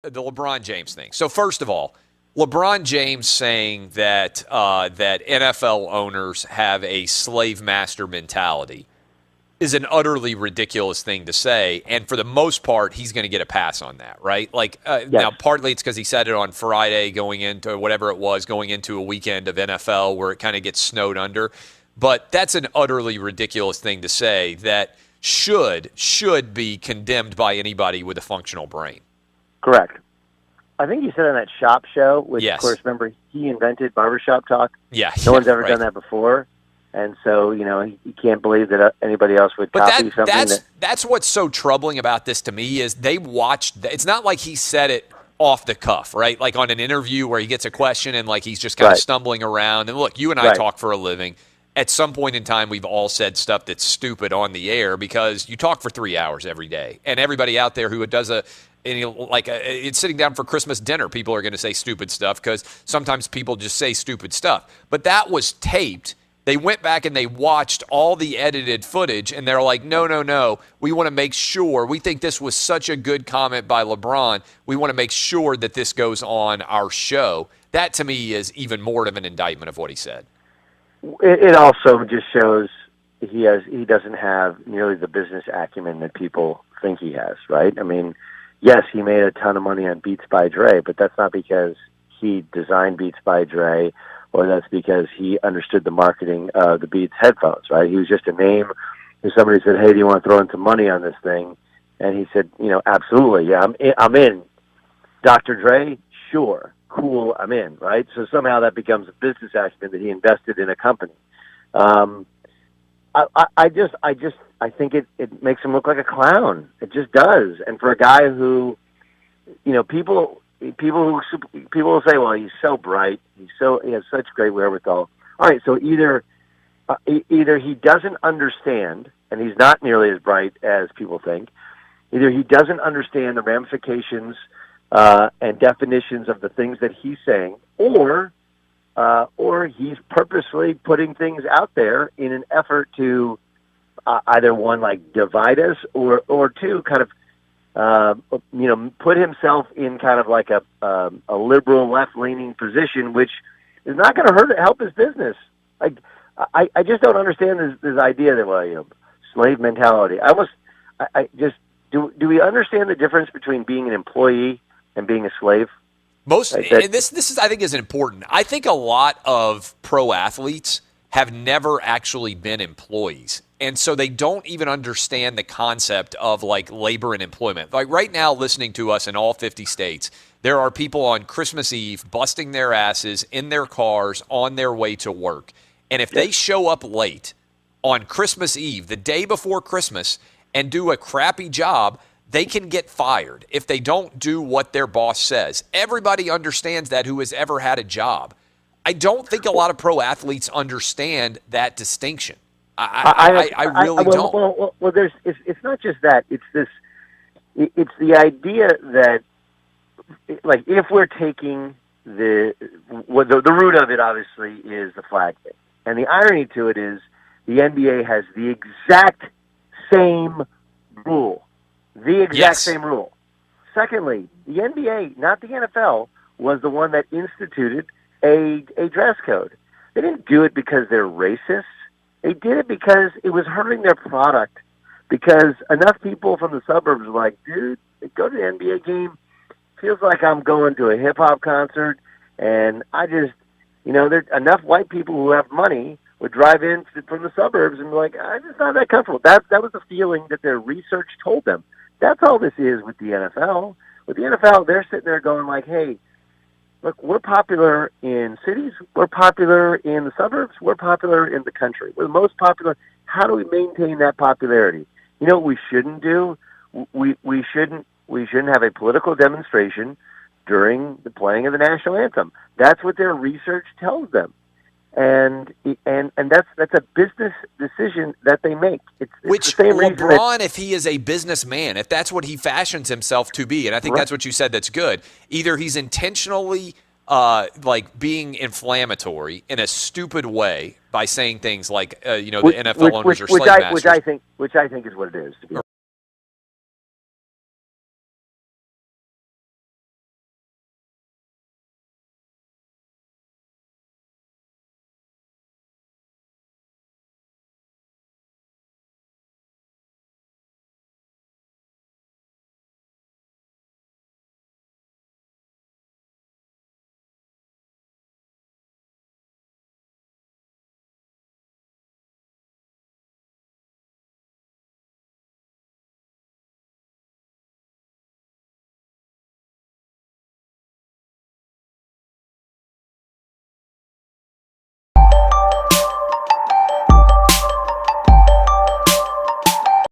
the LeBron James thing. So first of all, LeBron James saying that that NFL owners have a slave master mentality is an utterly ridiculous thing to say. And for the most part, he's going to get a pass on that, right? Like Yes. now, partly it's because he said it on Friday going into whatever it was, going into a weekend of NFL where it kind of gets snowed under. But that's an utterly ridiculous thing to say that should be condemned by anybody with a functional brain. Correct. I think you said on that shop show, which, Yes. of course, remember, he invented barbershop talk. Yeah. No one's ever right. done that before. And so, he can't believe that anybody else would But copy something. that's what's so troubling about this to me is they watched. It's not like he said it off the cuff, right? Like on an interview where he gets a question and like he's just kind of Right. stumbling around. And look, you and I Right. talk for a living. At some point in time, we've all said stuff that's stupid on the air because you talk for 3 hours every day, and everybody out there who does it's sitting down for Christmas dinner. People are going to say stupid stuff because sometimes people just say stupid stuff. But that was taped. They went back and they watched all the edited footage, and they're like, no. We want to make sure. We think this was such a good comment by LeBron. We want to make sure that this goes on our show. That, to me, is even more of an indictment of what he said. It also just shows he doesn't have nearly the business acumen that people think he has, right? I mean, yes, he made a ton of money on Beats by Dre, but that's not because he designed Beats by Dre, or that's because he understood the marketing of the Beats headphones, right? He was just a name. If somebody said, "Hey, do you want to throw in some money on this thing?" and he said, "Absolutely, yeah, I'm in." Dr. Dre, sure, cool, I'm in, right? So somehow that becomes a business acumen that he invested in a company. I think it makes him look like a clown. It just does. And for a guy who, people will say, well, he's so bright, he has such great wherewithal. All right, so either he doesn't understand, and he's not nearly as bright as people think. Either he doesn't understand the ramifications and definitions of the things that he's saying, or he's purposely putting things out there in an effort to either one, like divide us, or two, kind of put himself in kind of like a liberal left-leaning position, which is not going to help his business. Like I just don't understand this idea that slave mentality. Do we understand the difference between being an employee and being a slave? And this is, I think, is important. I think a lot of pro athletes have never actually been employees. And so they don't even understand the concept of like labor and employment. Like right now, listening to us in all 50 states, there are people on Christmas Eve busting their asses in their cars on their way to work. And if they show up late on Christmas Eve, the day before Christmas, and do a crappy job, they can get fired if they don't do what their boss says. Everybody understands that who has ever had a job. I don't think a lot of pro athletes understand that distinction. I really don't. Well, it's not just that. It's this. It's the idea that, like, if we're taking the root of it, obviously, is the flag thing, and the irony to it is the NBA has the exact same rule. The exact same rule. Secondly, the NBA, not the NFL, was the one that instituted a dress code. They didn't do it because they're racist. They did it because it was hurting their product. Because enough people from the suburbs were like, dude, go to the NBA game. Feels like I'm going to a hip-hop concert. And I just, there enough white people who have money would drive in from the suburbs and be like, I'm just not that comfortable. That was the feeling that their research told them. That's all this is with the NFL. With the NFL, they're sitting there going like, hey, look, we're popular in cities. We're popular in the suburbs. We're popular in the country. We're the most popular. How do we maintain that popularity? You know what we shouldn't do? We shouldn't have a political demonstration during the playing of the national anthem. That's what their research tells them. And that's a business decision that they make. It's Which the same LeBron, if he is a businessman, if that's what he fashions himself to be, and I think that's what you said that's good, either he's intentionally being inflammatory in a stupid way by saying things like the NFL owners are slave masters. Which I think is what it is, to be